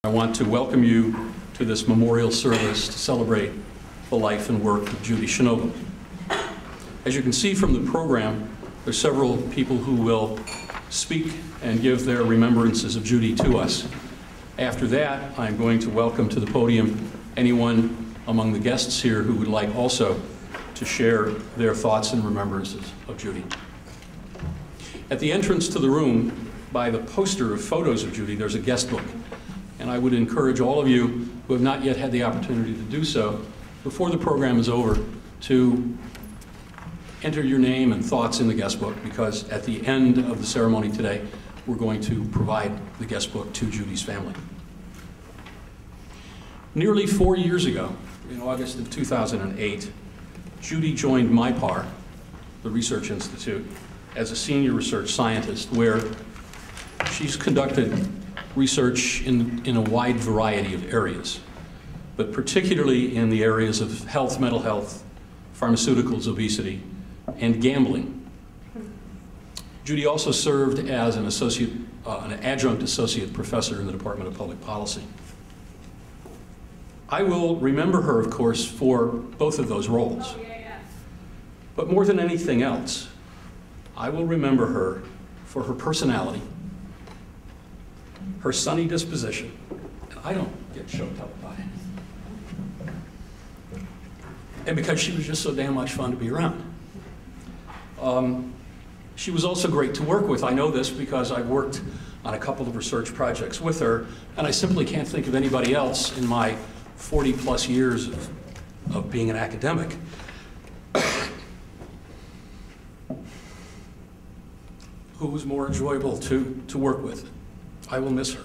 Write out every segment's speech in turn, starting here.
I want to welcome you to this memorial service to celebrate the life and work of Judith Shinogle. As you can see from the program, there's several people who will speak and give their remembrances of Judy to us. After that, I'm going to welcome to the podium anyone among the guests here who would like also to share their thoughts and remembrances of Judy. At the entrance to the room, by the poster of photos of Judy, there's a guest book. And I would encourage all of you who have not yet had the opportunity to do so, before the program is over, to enter your name and thoughts in the guest book, because at the end of the ceremony today, we're going to provide the guest book to Judy's family. Nearly 4 years ago, in August of 2008, Judy joined MyPAR, the Research Institute, as a senior research scientist, where she's conducted research in a wide variety of areas, but particularly in the areas of health, mental health, pharmaceuticals, obesity, and gambling. Judy also served as an adjunct associate professor in the Department of Public Policy. I will remember her, of course, for both of those roles. But more than anything else, I will remember her for her personality, her sunny disposition, and I don't get choked up by it, and because she was just so damn much fun to be around. She was also great to work with. I know this because I've worked on a couple of research projects with her, and I simply can't think of anybody else in my 40-plus years of being an academic who was more enjoyable to work with. I will miss her.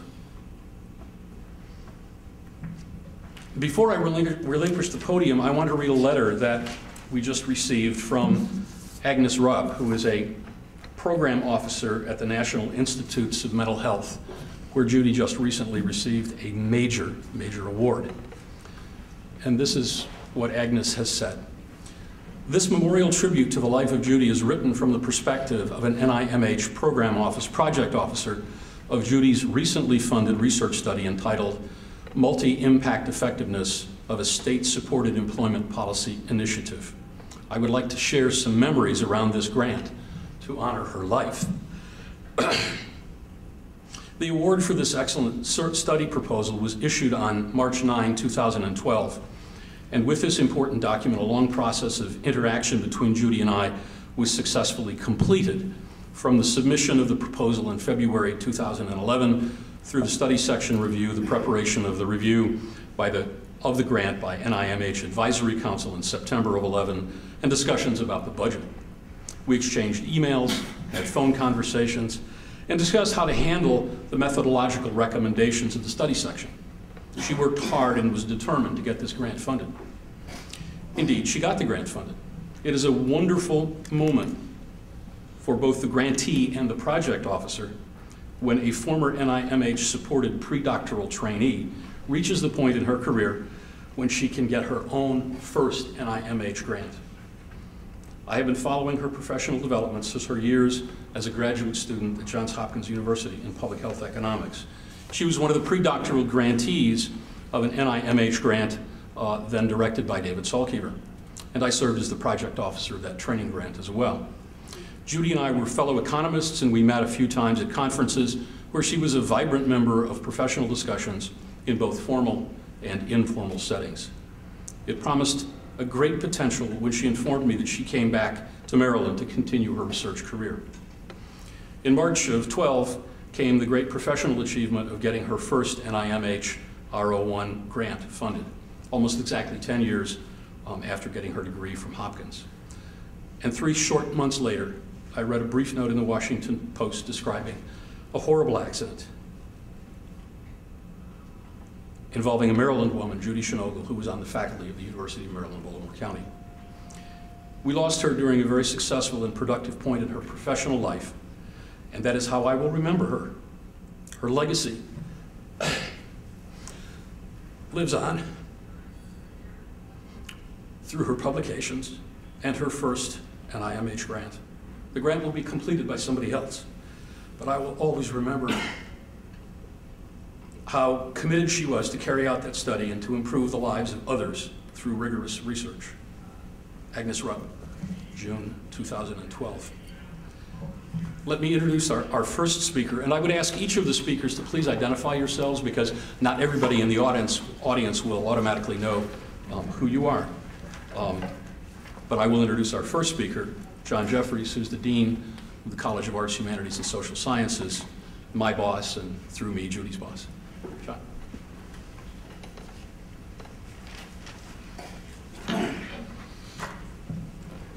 Before I relinquish the podium, I want to read a letter that we just received from Agnes Rubb, who is a program officer at the National Institutes of Mental Health, where Judy just recently received a major, major award. And this is what Agnes has said. This memorial tribute to the life of Judy is written from the perspective of an NIMH program office project officer of Judy's recently funded research study entitled Multi-Impact Effectiveness of a State-Supported Employment Policy Initiative. I would like to share some memories around this grant to honor her life. The award for this excellent study proposal was issued on March 9, 2012. And with this important document, a long process of interaction between Judy and I was successfully completed, from the submission of the proposal in February 2011 through the study section review, the preparation of the review of the grant by NIMH Advisory Council in September of 11, and discussions about the budget. We exchanged emails, had phone conversations, and discussed how to handle the methodological recommendations of the study section. She worked hard and was determined to get this grant funded. Indeed, she got the grant funded. It is a wonderful moment for both the grantee and the project officer when a former NIMH-supported pre-doctoral trainee reaches the point in her career when she can get her own first NIMH grant. I have been following her professional development since her years as a graduate student at Johns Hopkins University in public health economics. She was one of the pre-doctoral grantees of an NIMH grant then directed by David Salkever, and I served as the project officer of that training grant as well. Judy and I were fellow economists, and we met a few times at conferences where she was a vibrant member of professional discussions in both formal and informal settings. It promised a great potential when she informed me that she came back to Maryland to continue her research career. In March of 12 came the great professional achievement of getting her first NIMH R01 grant funded, almost exactly 10 years after getting her degree from Hopkins. And 3 short months later, I read a brief note in the Washington Post describing a horrible accident involving a Maryland woman, Judith Shinogle, who was on the faculty of the University of Maryland, Baltimore County. We lost her during a very successful and productive point in her professional life, and that is how I will remember her. Her legacy lives on through her publications and her first NIMH grant. The grant will be completed by somebody else, but I will always remember how committed she was to carry out that study and to improve the lives of others through rigorous research. Agnes Rupp, June 2012. Let me introduce our first speaker, and I would ask each of the speakers to please identify yourselves, because not everybody in the audience will automatically know who you are. But I will introduce our first speaker, John Jeffries, who's the Dean of the College of Arts, Humanities, and Social Sciences, my boss, and through me, Judy's boss. John.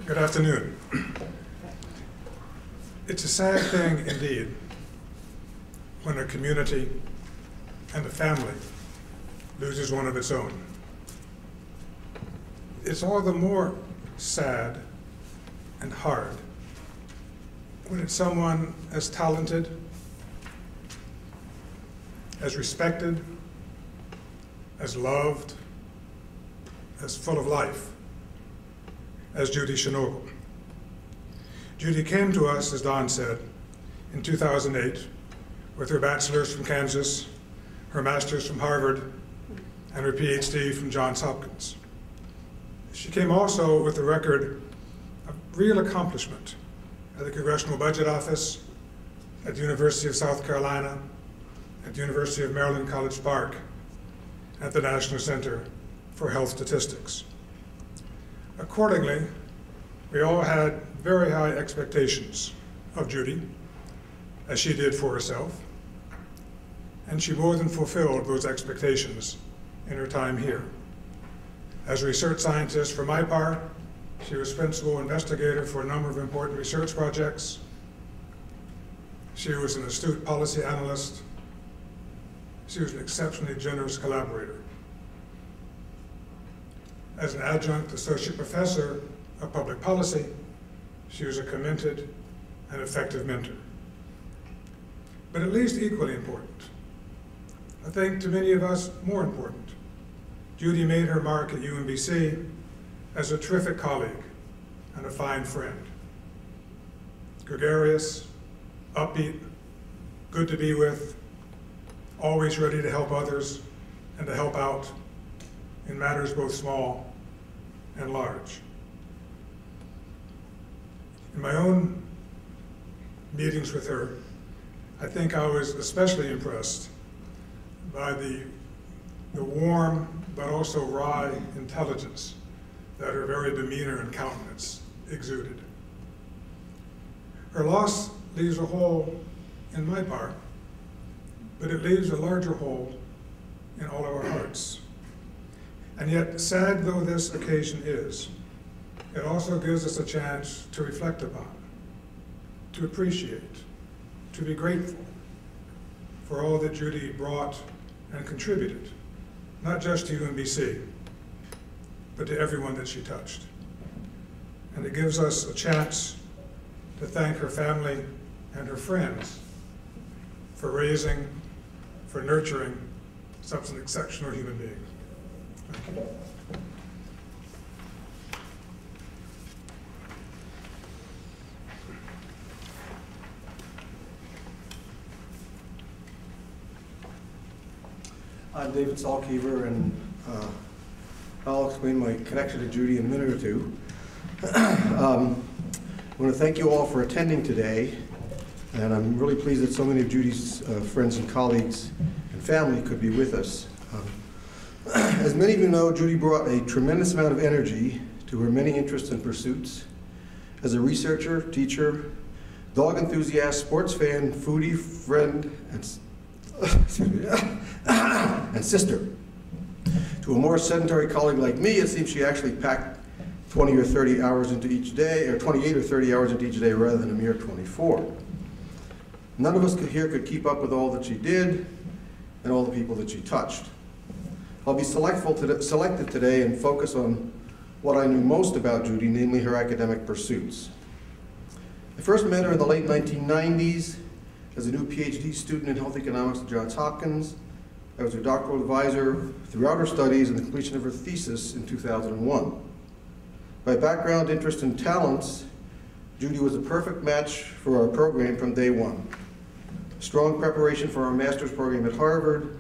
Good afternoon. It's a sad thing indeed when a community and a family loses one of its own. It's all the more sad and hard when it's someone as talented, as respected, as loved, as full of life as Judith Shinogle. Judy came to us, as Don said, in 2008 with her bachelor's from Kansas, her master's from Harvard, and her PhD from Johns Hopkins. She came also with a record of real accomplishment at the Congressional Budget Office, at the University of South Carolina, at the University of Maryland, College Park, at the National Center for Health Statistics. Accordingly, we all had very high expectations of Judy, as she did for herself, and she more than fulfilled those expectations in her time here. As a research scientist, for my part, she was principal investigator for a number of important research projects. She was an astute policy analyst. She was an exceptionally generous collaborator. As an adjunct associate professor of public policy, she was a commended and effective mentor. But at least equally important, I think to many of us more important, Judy made her mark at UMBC as a terrific colleague and a fine friend. Gregarious, upbeat, good to be with, always ready to help others and to help out in matters both small and large. In my own meetings with her, I think I was especially impressed by the warm but also wry intelligence that her very demeanor and countenance exuded. Her loss leaves a hole in my part, but it leaves a larger hole in all of our hearts. And yet, sad though this occasion is, it also gives us a chance to reflect upon, to appreciate, to be grateful for all that Judy brought and contributed, not just to UMBC, but to everyone that she touched. And it gives us a chance to thank her family and her friends for raising, for nurturing such an exceptional human being. Thank you. I'm David Salkever, and I'll explain my connection to Judy in a minute or two. I want to thank you all for attending today, and I'm really pleased that so many of Judy's friends and colleagues and family could be with us. As many of you know, Judy brought a tremendous amount of energy to her many interests and pursuits. As a researcher, teacher, dog enthusiast, sports fan, foodie, friend, and and sister. To a more sedentary colleague like me, it seems she actually packed 20 or 30 hours into each day, or 28 or 30 hours into each day rather than a mere 24. None of us here could keep up with all that she did and all the people that she touched. I'll be selective today and focus on what I knew most about Judy, namely her academic pursuits. I first met her in the late 1990s as a new PhD student in health economics at Johns Hopkins. I was her doctoral advisor throughout her studies and the completion of her thesis in 2001. By background, interest, and talents, Judy was a perfect match for our program from day one. Strong preparation for our master's program at Harvard,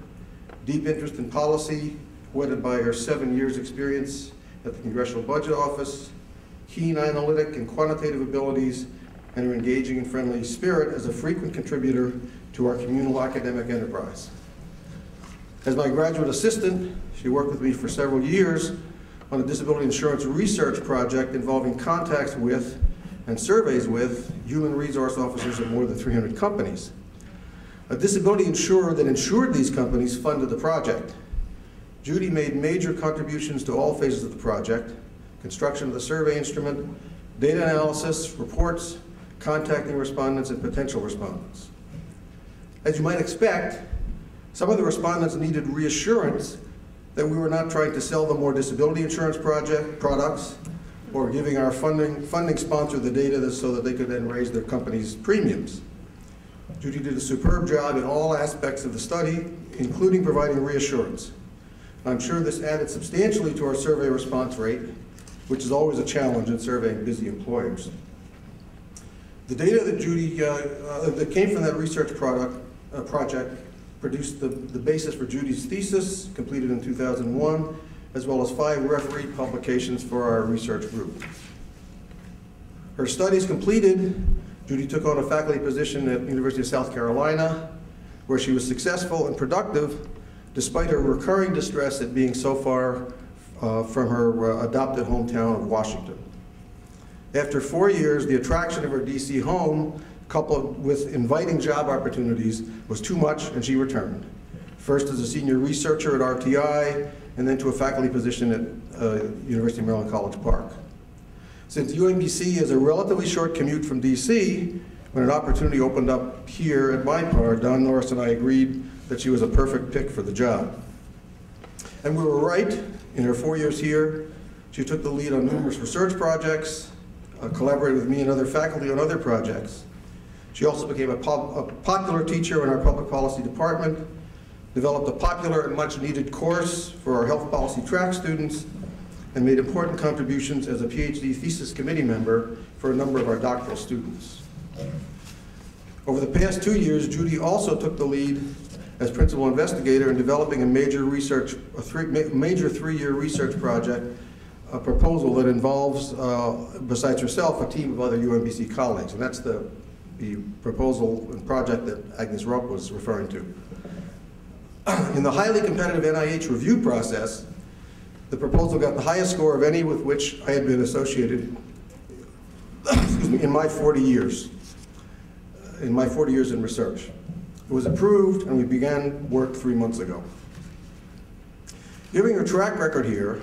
deep interest in policy, wedded by her 7 years' experience at the Congressional Budget Office, keen analytic and quantitative abilities, and her engaging and friendly spirit as a frequent contributor to our communal academic enterprise. As my graduate assistant, she worked with me for several years on a disability insurance research project involving contacts with and surveys with human resource officers at more than 300 companies. A disability insurer that insured these companies funded the project. Judy made major contributions to all phases of the project: construction of the survey instrument, data analysis, reports, contacting respondents and potential respondents. As you might expect, some of the respondents needed reassurance that we were not trying to sell them more disability insurance products or giving our funding sponsor the data so that they could then raise their company's premiums. Judy did a superb job in all aspects of the study, including providing reassurance. I'm sure this added substantially to our survey response rate, which is always a challenge in surveying busy employers. The data that Judy, that came from that research project produced the basis for Judy's thesis, completed in 2001, as well as 5 refereed publications for our research group. Her studies completed, Judy took on a faculty position at the University of South Carolina, where she was successful and productive, despite her recurring distress at being so far from her adopted hometown of Washington. After 4 years, the attraction of her DC home, coupled with inviting job opportunities, was too much, and she returned. First as a senior researcher at RTI, and then to a faculty position at University of Maryland College Park. Since UMBC is a relatively short commute from DC, when an opportunity opened up here at my par, Don Norris and I agreed that she was a perfect pick for the job. And we were right. In her 4 years here, she took the lead on numerous research projects, collaborated with me and other faculty on other projects. She also became a popular teacher in our public policy department, developed a popular and much needed course for our health policy track students, and made important contributions as a PhD thesis committee member for a number of our doctoral students. Over the past 2 years, Judy also took the lead as principal investigator in developing a major 3-year research project, a proposal that involves, besides herself, a team of other UMBC colleagues, and that's the proposal and project that Agnes Rupp was referring to. In the highly competitive NIH review process, the proposal got the highest score of any with which I had been associated excuse me, in my 40 years in research. It was approved, and we began work 3 months ago. Given her track record here,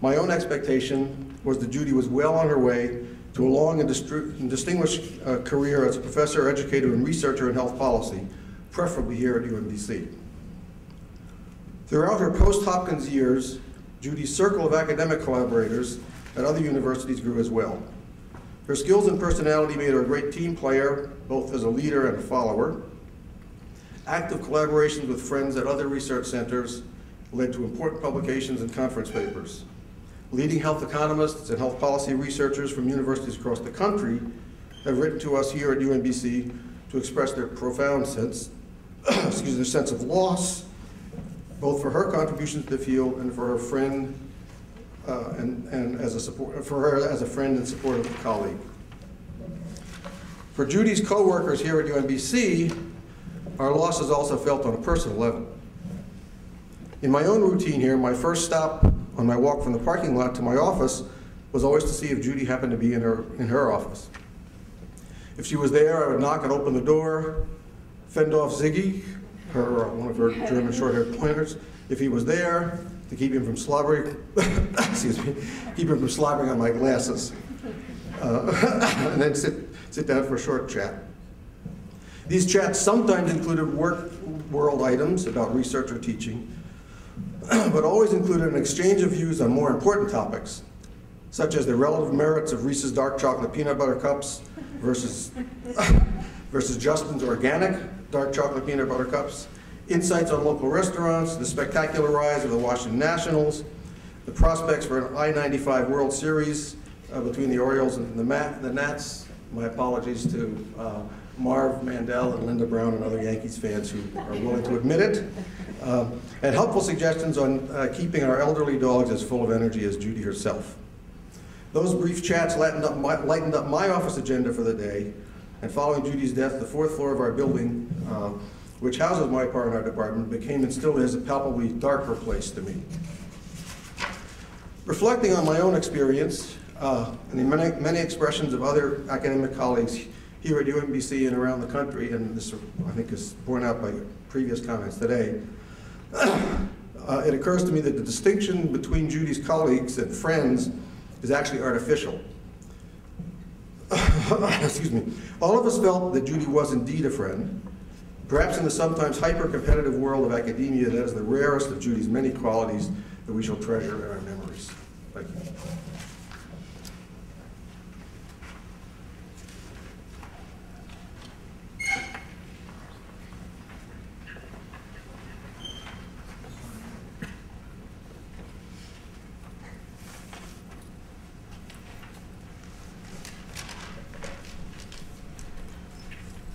my own expectation was that Judy was well on her way to a long and distinguished career as a professor, educator, and researcher in health policy, preferably here at UMBC. Throughout her post-Hopkins years, Judy's circle of academic collaborators at other universities grew as well. Her skills and personality made her a great team player, both as a leader and a follower. Active collaborations with friends at other research centers led to important publications and conference papers. Leading health economists and health policy researchers from universities across the country have written to us here at UMBC to express their profound sense, their sense of loss, both for her contributions to the field and for her friend, for her as a friend and supportive colleague. For Judy's co-workers here at UMBC, our loss is also felt on a personal level. In my own routine here, my first stop on my walk from the parking lot to my office was always to see if Judy happened to be in her office. If she was there, I would knock and open the door, fend off Ziggy, one of her German short-haired pointers, if he was there, to keep him from slobbering, keep him from slobbering on my glasses, and then sit down for a short chat. These chats sometimes included world items about research or teaching, but always included an exchange of views on more important topics, such as the relative merits of Reese's dark chocolate peanut butter cups versus Justin's organic dark chocolate peanut butter cups, insights on local restaurants, the spectacular rise of the Washington Nationals, the prospects for an I-95 World Series between the Orioles and the Nats, My apologies to Marv Mandel and Linda Brown and other Yankees fans who are willing to admit it. And helpful suggestions on keeping our elderly dogs as full of energy as Judy herself. Those brief chats lightened up my office agenda for the day, and following Judy's death, the fourth floor of our building, which houses my part in our department, became and still is a palpably darker place to me. Reflecting on my own experience, and the many expressions of other academic colleagues here at UMBC and around the country, and this I think is borne out by previous comments today, it occurs to me that the distinction between Judy's colleagues and friends is actually artificial. Excuse me. All of us felt that Judy was indeed a friend. Perhaps in the sometimes hyper-competitive world of academia, that is the rarest of Judy's many qualities that we shall treasure in our memories. Thank you.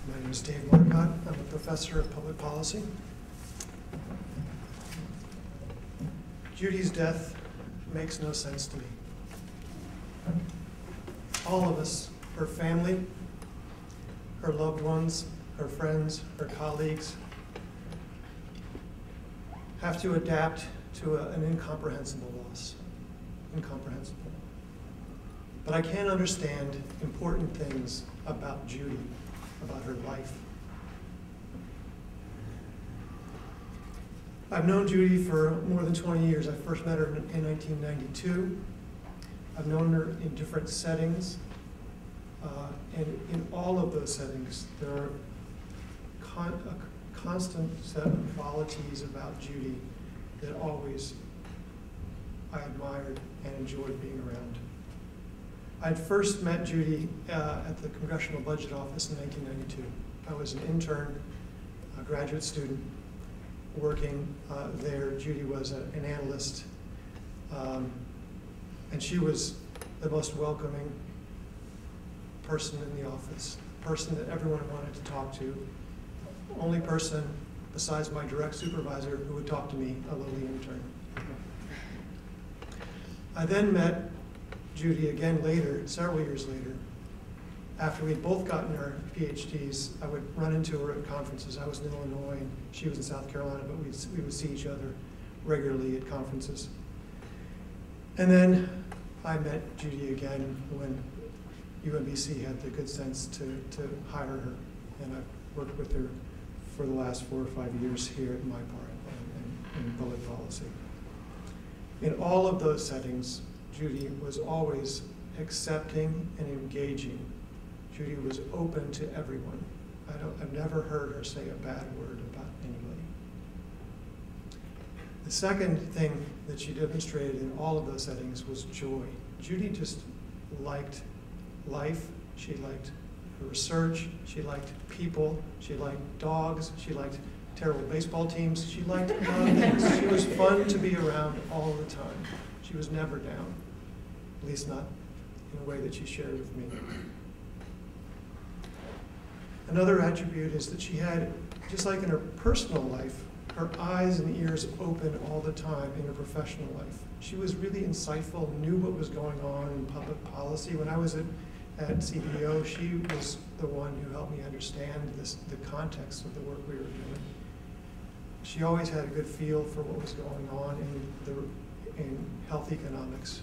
My name is Dave Marcotte. I'm a professor of public policy. Judy's death makes no sense to me. All of us, her family, her loved ones, her friends, her colleagues, have to adapt to an incomprehensible loss. Incomprehensible. But I can understand important things about Judy, about her life. I've known Judy for more than 20 years. I first met her in 1992. I've known her in different settings. And in all of those settings, there are a constant set of qualities about Judy that always I admired and enjoyed being around. I'd first met Judy at the Congressional Budget Office in 1992. I was an intern, a graduate student, working there. Judy was an analyst, and she was the most welcoming person in the office, the person that everyone wanted to talk to, only person besides my direct supervisor who would talk to me, a lowly intern. I then met Judy again later, several years later. After we'd both gotten our PhDs, I would run into her at conferences. I was in Illinois and she was in South Carolina, but we would see each other regularly at conferences. And then I met Judy again when UMBC had the good sense to hire her. And I've worked with her for the last 4 or 5 years here at my part in public policy. In all of those settings, Judy was always accepting and engaging. Judy was open to everyone. I've never heard her say a bad word about anybody. The second thing that she demonstrated in all of those settings was joy. Judy just liked life. She liked her research. She liked people. She liked dogs. She liked terrible baseball teams. She liked a lot of things. She was fun to be around all the time. She was never down, at least not in a way that she shared with me. Another attribute is that she had, just like in her personal life, her eyes and ears open all the time in her professional life. She was really insightful, knew what was going on in public policy. When I was at CBO, she was the one who helped me understand the context of the work we were doing. She always had a good feel for what was going on in health economics.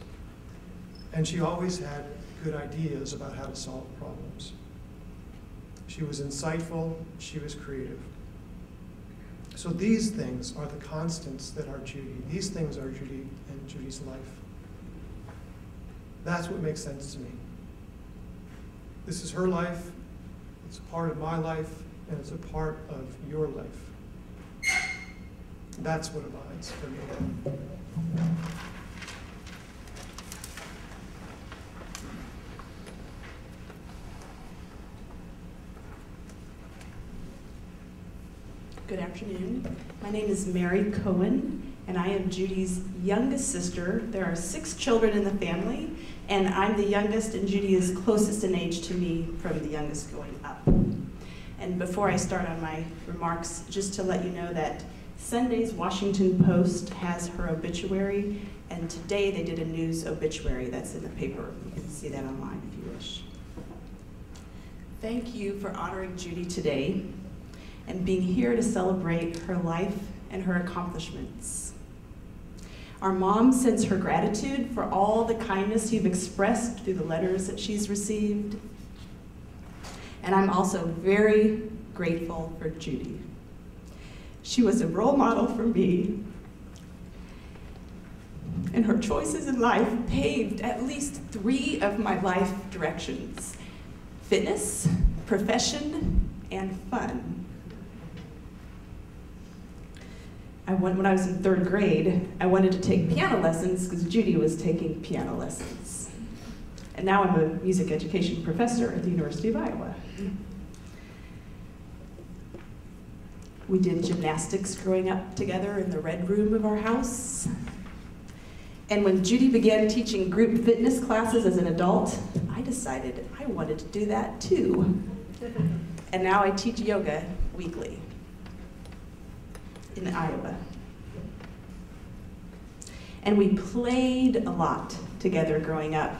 And she always had good ideas about how to solve problems. She was insightful, she was creative. So these things are the constants that are Judy. These things are Judy and Judy's life. That's what makes sense to me. This is her life, it's a part of my life, and it's a part of your life. That's what abides for me. Good afternoon. My name is Mary Cohen, and I am Judy's youngest sister. There are 6 children in the family, And I'm the youngest, and Judy is closest in age to me from the youngest going up. And before I start on my remarks, just to let you know that Sunday's Washington Post has her obituary, and today they did a news obituary that's in the paper. You can see that online if you wish. Thank you for honoring Judy today and being here to celebrate her life and her accomplishments. Our mom sends her gratitude for all the kindness you've expressed through the letters that she's received. And I'm also very grateful for Judy. She was a role model for me, and her choices in life paved at least 3 of my life directions: fitness, profession, and fun. When I was in 3rd grade, I wanted to take piano lessons because Judy was taking piano lessons. And now I'm a music education professor at the University of Iowa. We did gymnastics growing up together in the red room of our house. And when Judy began teaching group fitness classes as an adult, I decided I wanted to do that too. And now I teach yoga weekly in Iowa. And we played a lot together growing up,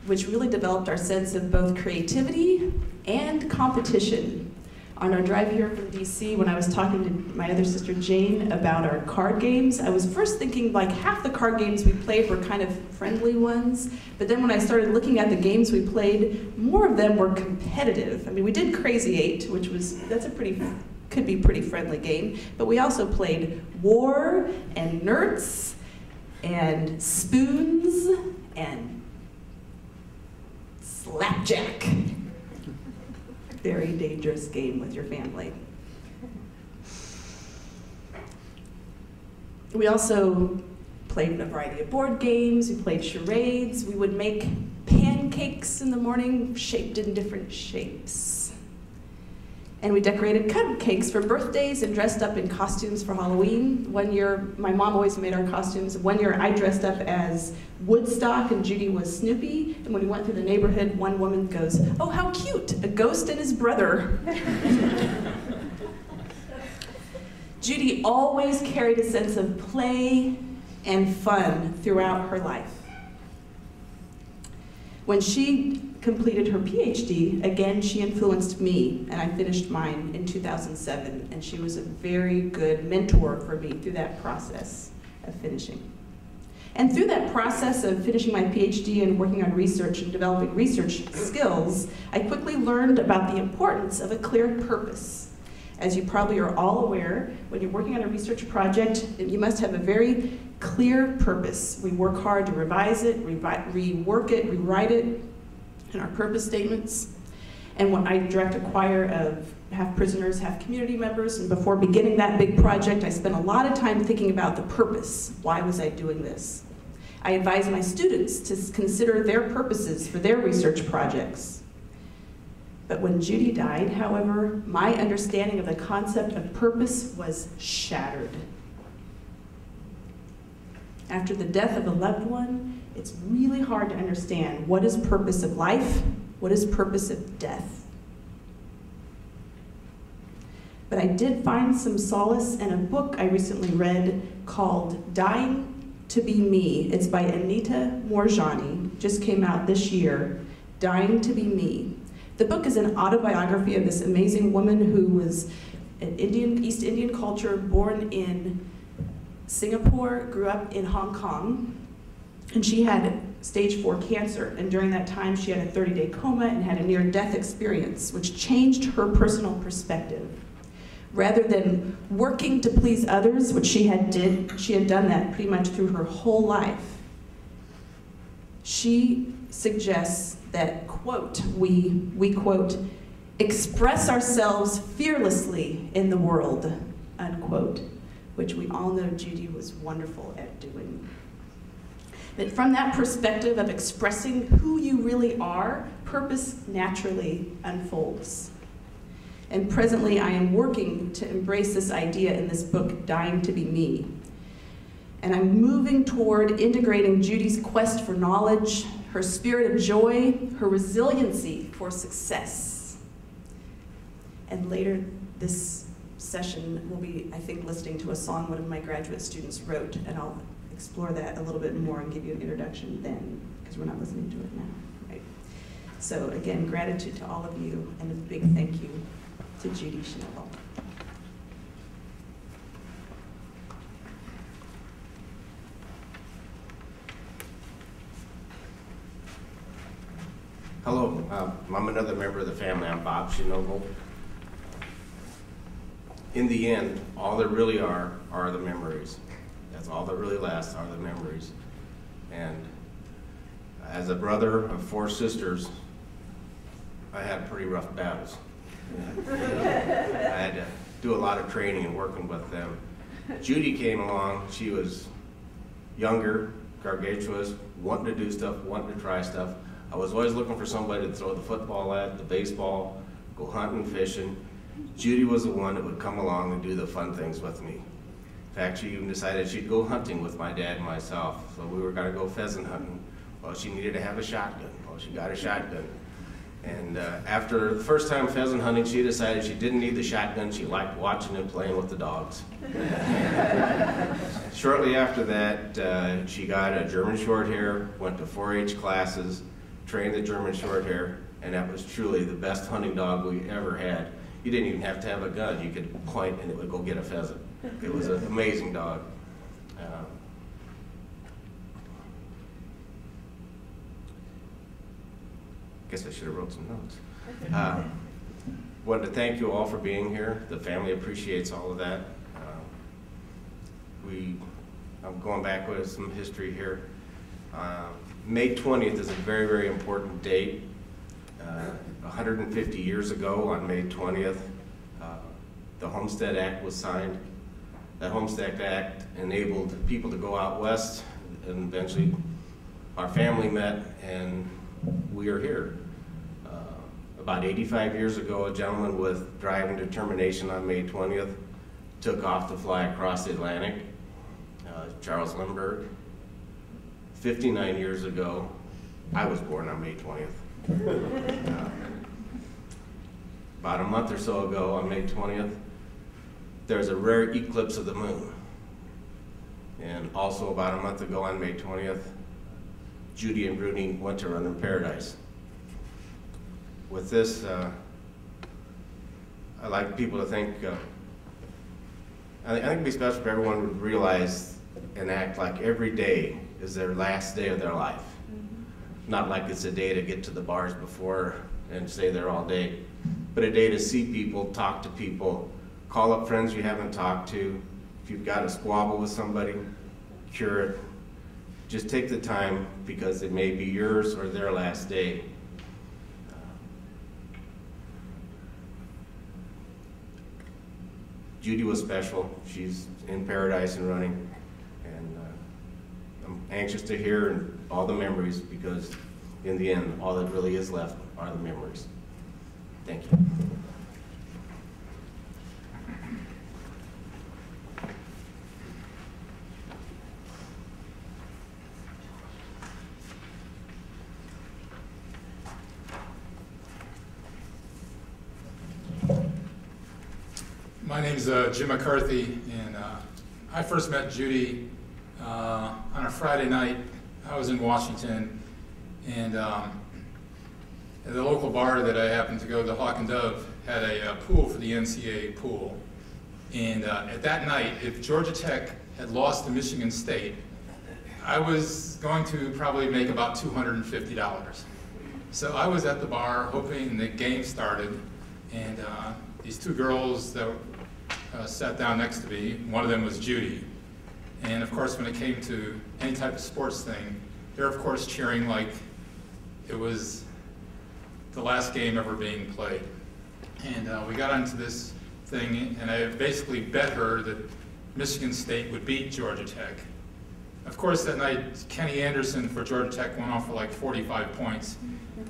which really developed our sense of both creativity and competition. On our drive here from DC, when I was talking to my other sister Jane about our card games, I was first thinking like half the card games we played were kind of friendly ones, but then when I started looking at the games we played, more of them were competitive. I mean, we did Crazy 8, which could be pretty friendly game, but we also played War and Nerds and Spoons and Slapjack. Very dangerous game with your family. We also played a variety of board games. We played charades. We would make pancakes in the morning, shaped in different shapes. And we decorated cupcakes for birthdays and dressed up in costumes for Halloween. One year, my mom always made our costumes. One year I dressed up as Woodstock and Judy was Snoopy. And when we went through the neighborhood, one woman goes, "Oh, how cute, a ghost and his brother." Judy always carried a sense of play and fun throughout her life. When she completed her PhD, again, she influenced me, and I finished mine in 2007, and she was a very good mentor for me through that process of finishing. And through that process of finishing my PhD and working on research and developing research skills, I quickly learned about the importance of a clear purpose. As you probably are all aware, when you're working on a research project, you must have a very clear purpose. We work hard to revise it, rework it, rewrite it in our purpose statements. And when I direct a choir of half prisoners, half community members, and before beginning that big project, I spent a lot of time thinking about the purpose. Why was I doing this? I advise my students to consider their purposes for their research projects. But when Judy died, however, my understanding of the concept of purpose was shattered. After the death of a loved one, it's really hard to understand what is purpose of life, what is purpose of death. But I did find some solace in a book I recently read called Dying to Be Me. It's by Anita Moorjani, just came out this year, Dying to Be Me. The book is an autobiography of this amazing woman who was an East Indian culture, born in Singapore, grew up in Hong Kong, and she had stage 4 cancer, and during that time she had a 30-day coma and had a near-death experience, which changed her personal perspective. Rather than working to please others, which she had done that pretty much through her whole life. She suggests that, quote, we quote, express ourselves fearlessly in the world, unquote, which we all know Judy was wonderful at doing. But from that perspective of expressing who you really are, purpose naturally unfolds. And presently I am working to embrace this idea in this book, Dying to Be Me. And I'm moving toward integrating Judy's quest for knowledge, her spirit of joy, her resiliency for success. And later this session, we'll be, I think, listening to a song one of my graduate students wrote, and I'll explore that a little bit more and give you an introduction then, because we're not listening to it now, right? So again, gratitude to all of you, and a big thank you to Judith Shinogle. Hello, I'm another member of the family. I'm Bob Shinogle. In the end, all there really are the memories. That's all that really lasts, are the memories. And as a brother of 4 sisters, I had pretty rough battles. I had to do a lot of training and working with them. Judy came along. She was younger, gargantuous, wanting to do stuff, wanting to try stuff. I was always looking for somebody to throw the football at, the baseball, go hunting, fishing. Judy was the one that would come along and do the fun things with me. In fact, she even decided she'd go hunting with my dad and myself. So we were gonna go pheasant hunting. Well, she needed to have a shotgun. Well, she got a shotgun. And after the first time pheasant hunting, she decided she didn't need the shotgun. She liked watching and playing with the dogs. Shortly after that, she got a German short hair, went to 4-H classes, trained the German short hair, and that was truly the best hunting dog we ever had. You didn't even have to have a gun. You could point and it would go get a pheasant. It was an amazing dog. Guess I should have wrote some notes. Wanted to thank you all for being here. The family appreciates all of that. I'm going back with some history here. May 20th is a very, very important date. 150 years ago on May 20th, the Homestead Act was signed. That Homestead Act enabled people to go out west, and eventually our family met and we are here. About 85 years ago, a gentleman with driving determination on May 20th took off to fly across the Atlantic, Charles Lindbergh. 59 years ago, I was born on May 20th. About a month or so ago, on May 20th, there's a rare eclipse of the moon. And also about a month ago on May 20th, Judy and Bruni went to run in paradise. With this, I'd like people to think, I think it'd be special if everyone would realize and act like every day is their last day of their life. Not like it's a day to get to the bars before and stay there all day, but a day to see people, talk to people, call up friends you haven't talked to. If you've got a squabble with somebody, cure it. Just take the time, because it may be yours or their last day. Judy was special. She's in paradise and running. And I'm anxious to hear all the memories, because in the end, all that really is left are the memories. Thank you. My name's Jim McCarthy, and I first met Judy on a Friday night. I was in Washington, and at the local bar that I happened to go to, Hawk and Dove, had a pool for the NCAA pool. And at that night, if Georgia Tech had lost to Michigan State, I was going to probably make about $250. So I was at the bar hoping the game started, and these 2 girls that sat down next to me, one of them was Judy. And of course, when it came to any type of sports thing, they're of course cheering like it was the last game ever being played. And we got onto this thing, and I basically bet her that Michigan State would beat Georgia Tech. Of course, that night, Kenny Anderson for Georgia Tech went off for like 45 points.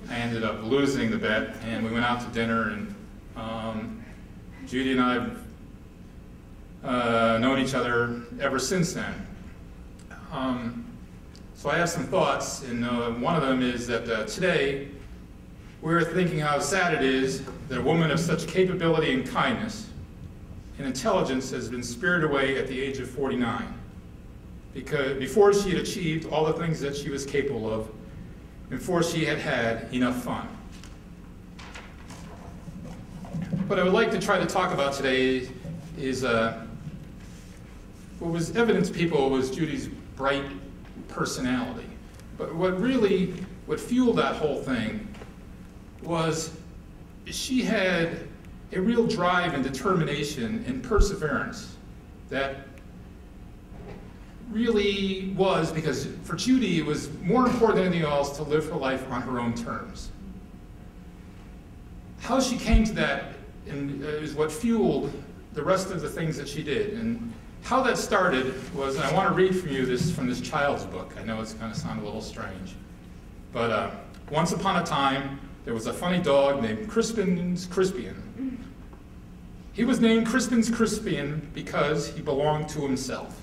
I ended up losing the bet, and we went out to dinner, and Judy and I have known each other ever since then. So I have some thoughts, and one of them is that today we're thinking how sad it is that a woman of such capability and kindness and intelligence has been spirited away at the age of 49, because before she had achieved all the things that she was capable of, before she had had enough fun. What I would like to try to talk about today is what was evident to people was Judy's bright personality. But what fueled that whole thing was she had a real drive and determination and perseverance that really was, because for Judy it was more important than anything else to live her life on her own terms. How she came to that is what fueled the rest of the things that she did. And how that started was, and I want to read from you from this child's book. I know it's going to sound a little strange. But once upon a time, there was a funny dog named Crispin's Crispian. He was named Crispin's Crispian because he belonged to himself.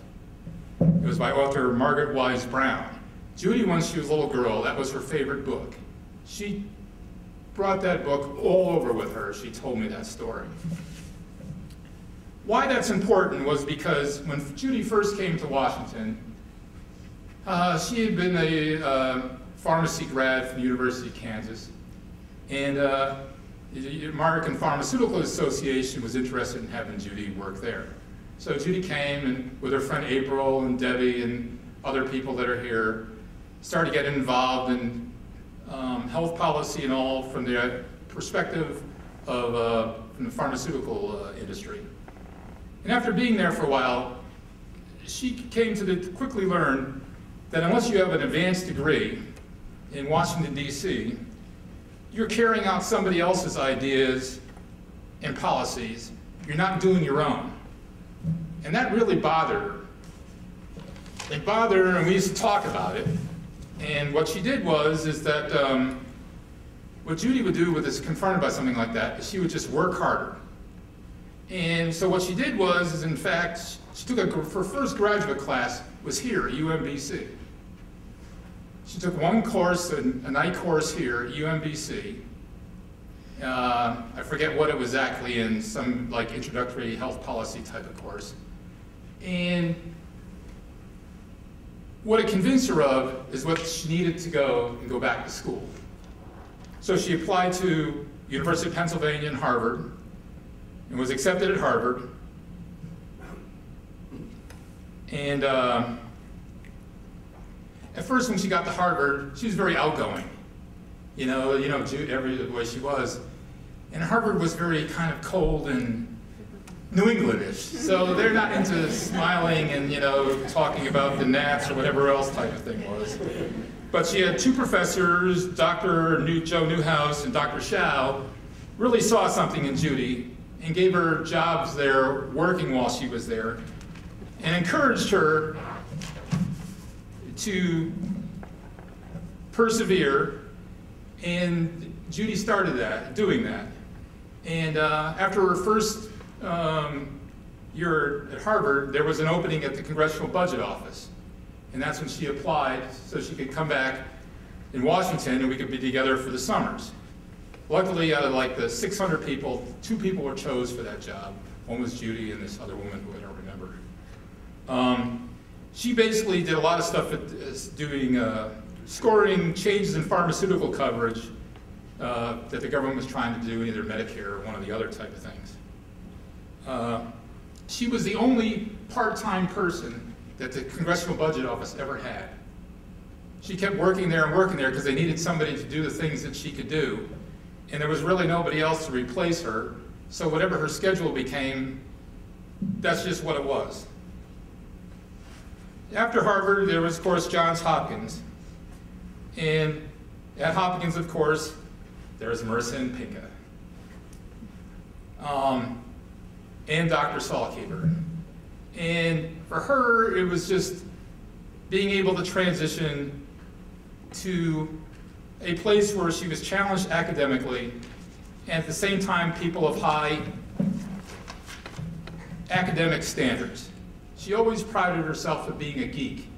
It was by author Margaret Wise Brown. Judy, when she was a little girl, that was her favorite book. She brought that book all over with her. She told me that story. Why that's important was because when Judy first came to Washington, she had been a pharmacy grad from the University of Kansas, and the American Pharmaceutical Association was interested in having Judy work there. So Judy came, and with her friend April and Debbie and other people that are here, started getting involved in health policy and all from the perspective of from the pharmaceutical industry. And after being there for a while, she came to quickly learn that unless you have an advanced degree in Washington, D.C., you're carrying out somebody else's ideas and policies. You're not doing your own. And that really bothered her. It bothered her, and we used to talk about it. And what she did is that what Judy would do when confronted by something like that is she would just work harder. And so what she did is in fact, she took her first graduate class was here at UMBC. She took one course, a night course here at UMBC. I forget what it was exactly in, some like introductory health policy type of course. And what it convinced her of is what she needed to go back to school. So she applied to University of Pennsylvania and Harvard, and was accepted at Harvard. And at first when she got to Harvard, she was very outgoing. The way she was. And Harvard was very kind of cold and New Englandish. So they're not into smiling and, talking about the gnats or whatever else type of thing was. But she had two professors, Dr. Joe Newhouse and Dr. Shao, really saw something in Judy and gave her jobs there, working while she was there, and encouraged her to persevere, and Judy started doing that. And after her first year at Harvard, there was an opening at the Congressional Budget Office, and that's when she applied so she could come back in Washington and we could be together for the summers. Luckily, out of like the 600 people, 2 people were chosen for that job. One was Judy and this other woman who I don't remember. She basically did a lot of stuff doing scoring changes in pharmaceutical coverage that the government was trying to do, either Medicare or one of the other type of things. She was the only part-time person that the Congressional Budget Office ever had. She kept working there because they needed somebody to do the things that she could do. And there was really nobody else to replace her, so whatever her schedule became, that's just what it was. After Harvard, there was, of course, Johns Hopkins. And at Hopkins, of course, there was Marissa and Pinka. And Dr. Salkeeper. And for her, it was just being able to transition to a place where she was challenged academically, and at the same time, people of high academic standards. She always prided herself of being a geek.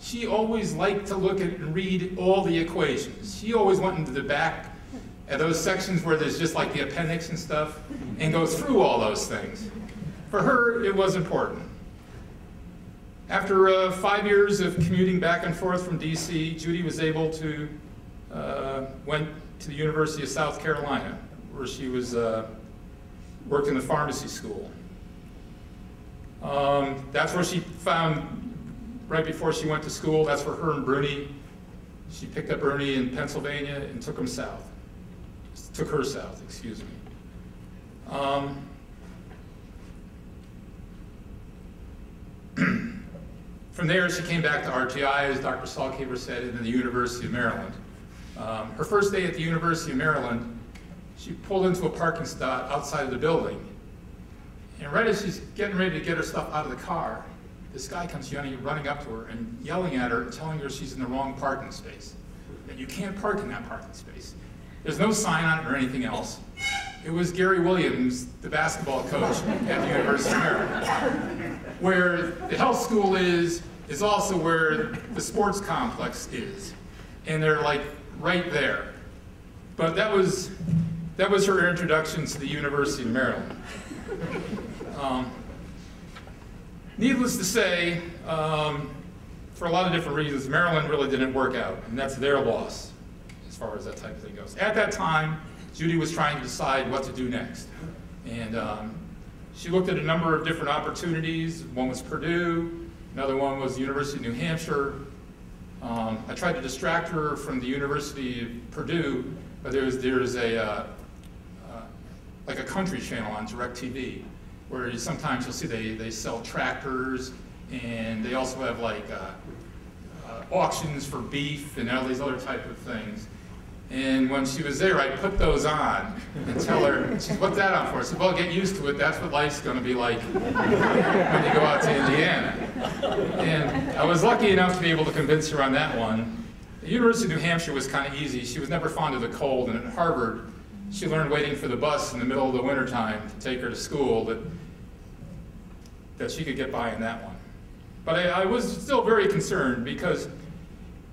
she always liked to look at and read all the equations. She always went into the back at those sections where there's just like the appendix and stuff and go through all those things. For her, it was important. After 5 years of commuting back and forth from DC, Judy was able to, went to the University of South Carolina, where she was, worked in the pharmacy school. That's where she found, right before she went to school, that's where her and Bernie, she picked up Bernie in Pennsylvania and took him south. Took her south, excuse me. From there, she came back to RTI, as Dr. Salkaver said, and then the University of Maryland. Her first day at the University of Maryland, she pulled into a parking spot outside of the building. And right as she's getting ready to get her stuff out of the car, this guy comes running up to her and yelling at her and telling her she's in the wrong parking space, that you can't park in that parking space. There's no sign on it or anything else. It was Gary Williams, the basketball coach at the University of Maryland. Where the health school is also where the sports complex is. And they're like right there. But that was her introduction to the University of Maryland. Needless to say, for a lot of different reasons, Maryland really didn't work out, and that's their loss as far as that type of thing goes. At that time, Judy was trying to decide what to do next. And she looked at a number of different opportunities. One was Purdue, another one was the University of New Hampshire. I tried to distract her from the University of Purdue, but there's a like a country channel on DirecTV, where sometimes you'll see they sell tractors, and they also have like auctions for beef and all these other type of things. And when she was there, I'd put those on and tell her, she said, "What's that on for?" I said, "Well, get used to it. That's what life's going to be like when you go out to Indiana." And I was lucky enough to be able to convince her on that one. The University of New Hampshire was kind of easy. She was never fond of the cold, and at Harvard, she learned waiting for the bus in the middle of the wintertime to take her to school that she could get by in that one. But I was still very concerned, because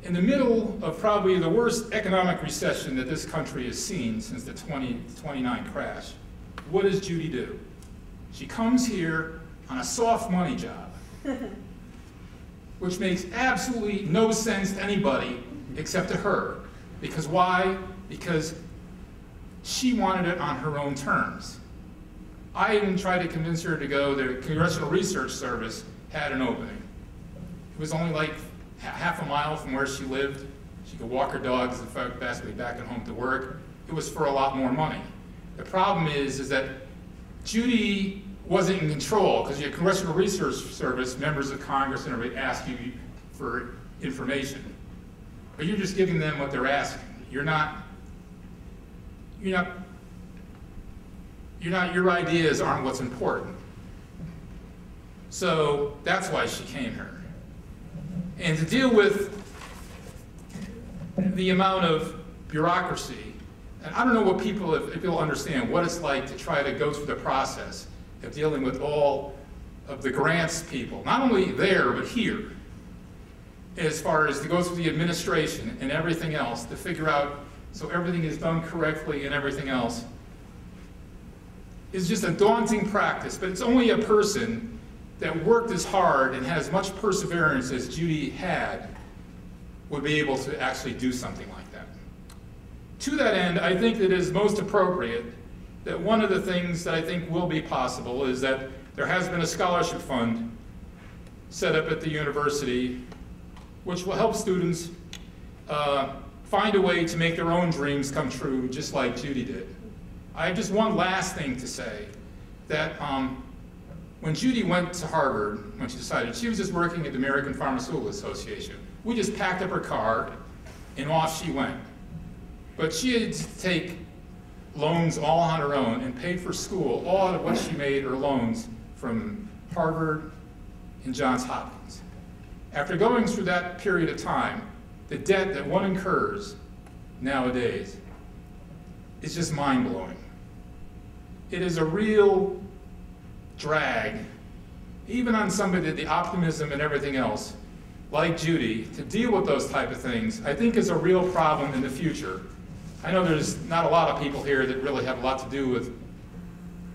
in the middle of probably the worst economic recession that this country has seen since the 29 crash, what does Judy do? She comes here on a soft money job, which makes absolutely no sense to anybody except to her. Because why? Because she wanted it on her own terms. I even tried to convince her to go, the Congressional Research Service had an opening. It was only like half a mile from where she lived. She could walk her dogs and basically back and home to work. It was for a lot more money. The problem is that Judy wasn't in control, because your Congressional Research Service, members of Congress and everybody ask you for information. But you're just giving them what they're asking. Your ideas aren't what's important. So that's why she came here. And to deal with the amount of bureaucracy, and I don't know what if people understand what it's like to try to go through the process of dealing with all of the grants people, not only there, but here, as far as to go through the administration and everything else to figure out so everything is done correctly and everything else, is just a daunting practice. But it's only a person that worked as hard and has much perseverance as Judy had would be able to actually do something like that. To that end, I think that it is most appropriate that one of the things that I think will be possible is that there has been a scholarship fund set up at the university which will help students find a way to make their own dreams come true, just like Judy did. I have just one last thing to say, that when Judy went to Harvard, when she decided, she was just working at the American Pharmaceutical Association. We just packed up her car and off she went. But she had to take loans all on her own and paid for school, all of what she made her loans from Harvard and Johns Hopkins. After going through that period of time, the debt that one incurs nowadays is just mind-blowing. It is a real drag, even on somebody, the optimism and everything else, like Judy to deal with those type of things, I think is a real problem in the future. I know there's not a lot of people here that really have a lot to do with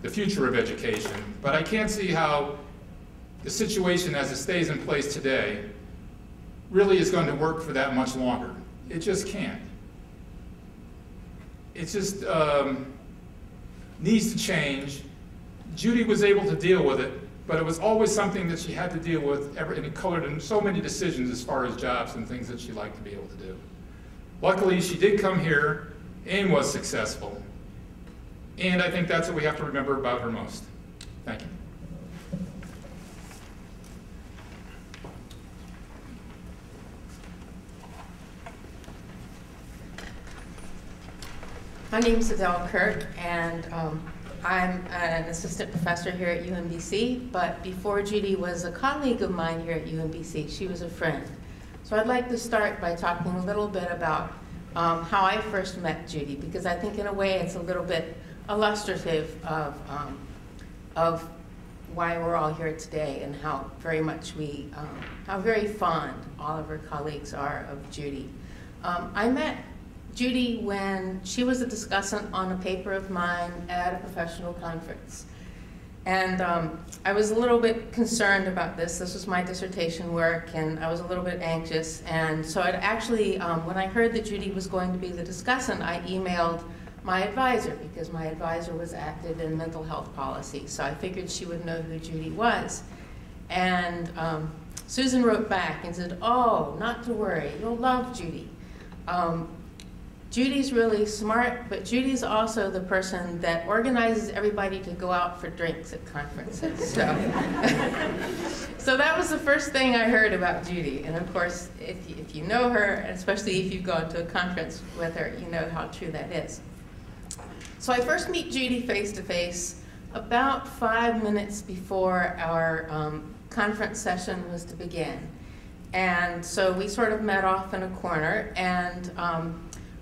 the future of education, but I can't see how the situation as it stays in place today really is going to work for that much longer. It just can't. It just needs to change. Judy was able to deal with it, but it was always something that she had to deal with, and it colored in so many decisions as far as jobs and things that she liked to be able to do. Luckily, she did come here and was successful. And I think that's what we have to remember about her most. Thank you. My name is Adele Kirk, and I'm an assistant professor here at UMBC, but before Judy was a colleague of mine here at UMBC, she was a friend. So I'd like to start by talking a little bit about how I first met Judy, because I think in a way it's a little bit illustrative of why we're all here today and how very much how very fond all of her colleagues are of Judy. I met Judy when she was a discussant on a paper of mine at a professional conference. And I was a little bit concerned about this. This was my dissertation work, and I was a little bit anxious. And so I'd actually, when I heard that Judy was going to be the discussant, I emailed my advisor, because my advisor was active in mental health policy. So I figured she would know who Judy was. And Susan wrote back and said, "Oh, not to worry, you'll love Judy. Judy's really smart, but Judy's also the person that organizes everybody to go out for drinks at conferences." So that was the first thing I heard about Judy. And of course, if you know her, especially if you've gone to a conference with her, you know how true that is. So I first meet Judy face to face about 5 minutes before our conference session was to begin. And so we sort of met off in a corner, and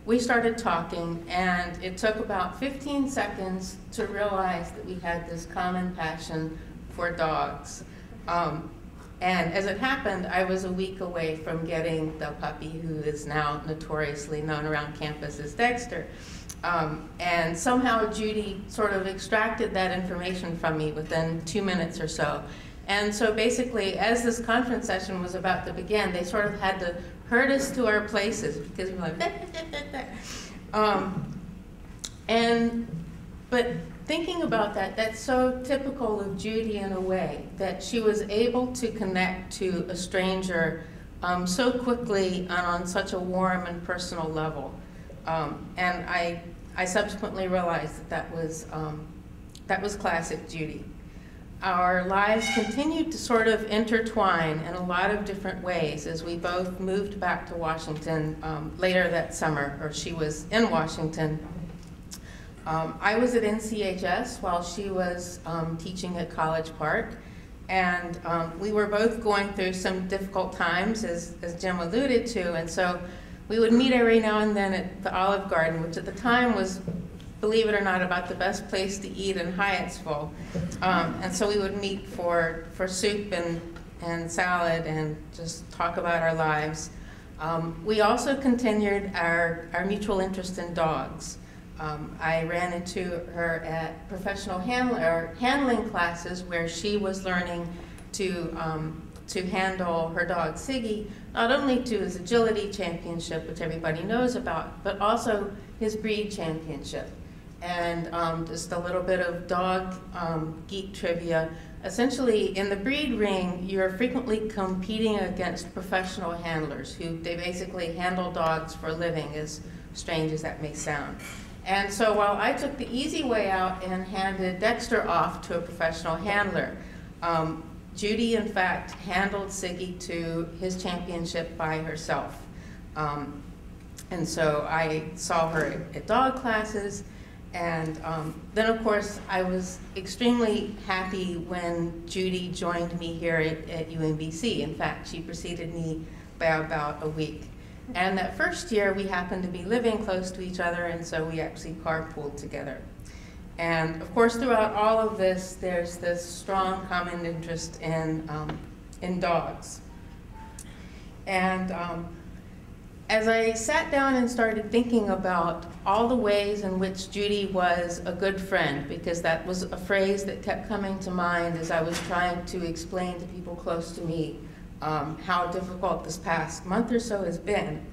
we started talking, and it took about 15 seconds to realize that we had this common passion for dogs. And as it happened, I was a week away from getting the puppy who is now notoriously known around campus as Dexter. And somehow Judy sort of extracted that information from me within 2 minutes or so. And so basically, as this conference session was about to begin, they sort of had to herd us to our places, because we were like, but thinking about that, that's so typical of Judy in a way, that she was able to connect to a stranger so quickly and on such a warm and personal level. And I subsequently realized that was classic Judy. Our lives continued to sort of intertwine in a lot of different ways as we both moved back to Washington later that summer, or she was in Washington. I was at NCHS while she was teaching at College Park, and we were both going through some difficult times, as Jim alluded to, and so we would meet every now and then at the Olive Garden, which at the time was, believe it or not, about the best place to eat in Hyattsville. And so we would meet for soup and salad and just talk about our lives. We also continued our mutual interest in dogs. I ran into her at professional handling classes where she was learning to handle her dog Siggy, not only to his agility championship, which everybody knows about, but also his breed championship. And just a little bit of dog geek trivia. Essentially, in the breed ring, you're frequently competing against professional handlers who they basically handle dogs for a living, as strange as that may sound. And so while I took the easy way out and handed Dexter off to a professional handler, Judy, in fact, handled Siggy to his championship by herself. And so I saw her at dog classes. And then, of course, I was extremely happy when Judy joined me here at UMBC. In fact, she preceded me by about a week. And that first year, we happened to be living close to each other, and so we actually carpooled together. And of course, throughout all of this, there's this strong common interest in dogs. And as I sat down and started thinking about all the ways in which Judy was a good friend, because that was a phrase that kept coming to mind as I was trying to explain to people close to me how difficult this past month or so has been.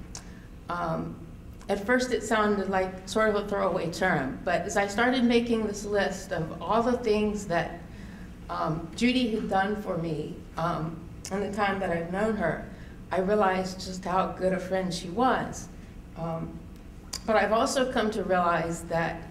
At first it sounded like sort of a throwaway term, but as I started making this list of all the things that Judy had done for me in the time that I've known her, I realized just how good a friend she was. But I've also come to realize that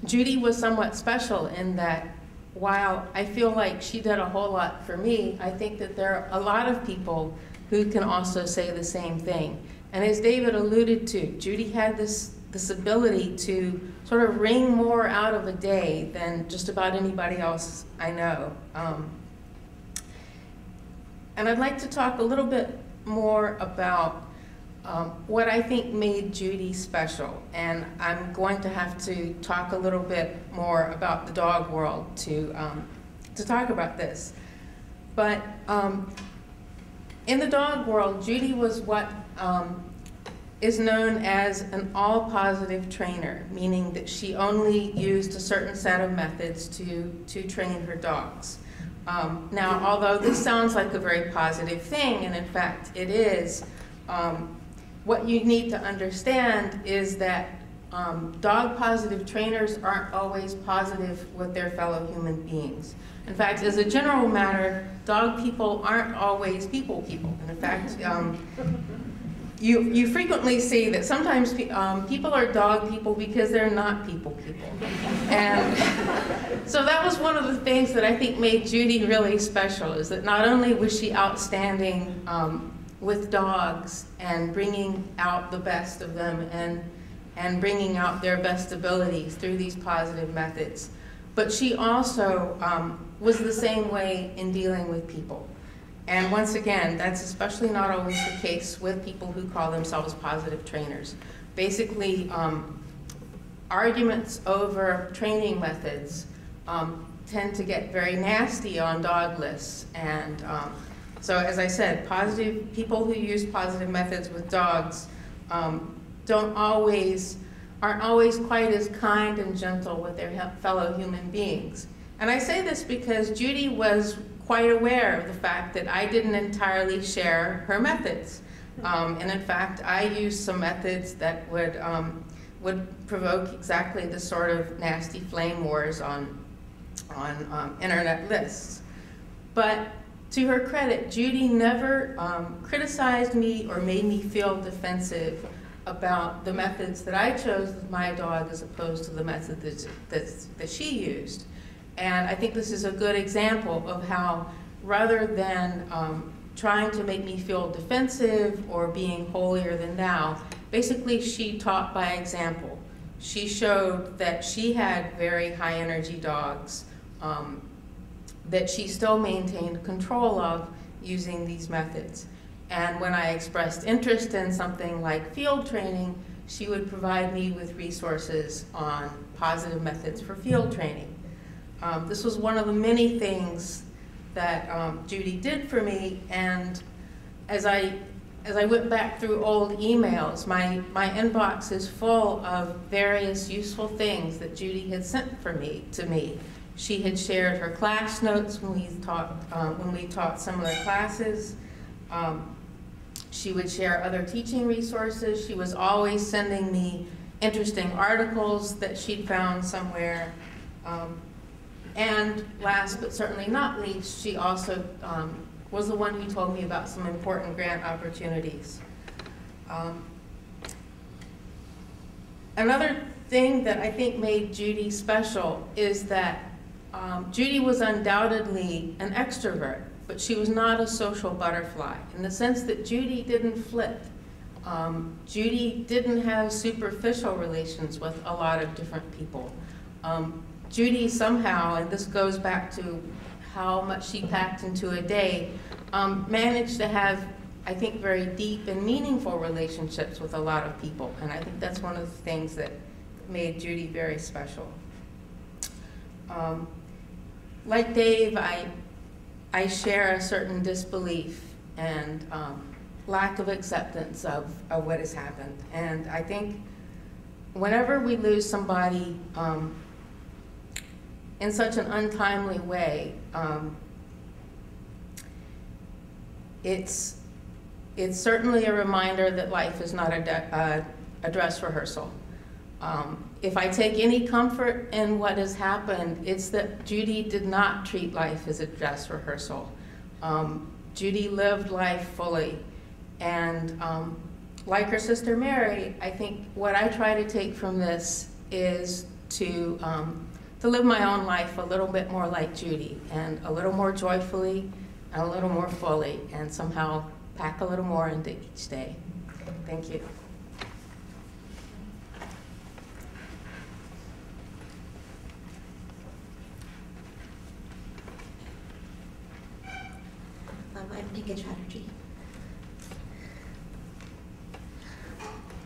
Judy was somewhat special in that while I feel like she did a whole lot for me, I think that there are a lot of people who can also say the same thing. And as David alluded to, Judy had this ability to sort of wring more out of a day than just about anybody else I know. And I'd like to talk a little bit more about what I think made Judy special. And I'm going to have to talk a little bit more about the dog world to talk about this. But in the dog world, Judy was what is known as an all-positive trainer, meaning that she only used a certain set of methods to train her dogs. Now, although this sounds like a very positive thing, and in fact it is, what you need to understand is that dog-positive trainers aren't always positive with their fellow human beings. In fact, as a general matter, dog people aren't always people. And in fact, you frequently see that sometimes people are dog people because they're not people. And so that was one of the things that I think made Judy really special, is that not only was she outstanding with dogs and bringing out the best of them and bringing out their best abilities through these positive methods, but she also was the same way in dealing with people. And once again, that's especially not always the case with people who call themselves positive trainers. Basically, arguments over training methods tend to get very nasty on dog lists. And so as I said, people who use positive methods with dogs aren't always quite as kind and gentle with their fellow human beings. And I say this because Judy was quite aware of the fact that I didn't entirely share her methods. And in fact, I used some methods that would provoke exactly the sort of nasty flame wars on internet lists. But to her credit, Judy never criticized me or made me feel defensive about the methods that I chose with my dog as opposed to the methods that she used. And I think this is a good example of how, rather than trying to make me feel defensive or being holier than thou, basically she taught by example. She showed that she had very high energy dogs that she still maintained control of using these methods. And when I expressed interest in something like field training, she would provide me with resources on positive methods for field training. This was one of the many things that Judy did for me, and as I went back through old emails, my inbox is full of various useful things that Judy had sent to me. She had shared her class notes when we taught similar classes. She would share other teaching resources. She was always sending me interesting articles that she'd found somewhere. And last but certainly not least, she also was the one who told me about some important grant opportunities. Another thing that I think made Judy special is that Judy was undoubtedly an extrovert, but she was not a social butterfly in the sense that Judy didn't flirt. Judy didn't have superficial relations with a lot of different people. Judy somehow, and this goes back to how much she packed into a day, managed to have, I think, very deep and meaningful relationships with a lot of people. And I think that's one of the things that made Judy very special. Like Dave, I share a certain disbelief and lack of acceptance of what has happened. And I think whenever we lose somebody in such an untimely way, it's certainly a reminder that life is not a dress rehearsal. If I take any comfort in what has happened, it's that Judy did not treat life as a dress rehearsal. Judy lived life fully. And like her sister Mary, I think what I try to take from this is to live my own life a little bit more like Judy, and a little more joyfully, and a little more fully, and somehow pack a little more into each day. Thank you. I'm Nika Chatterjee.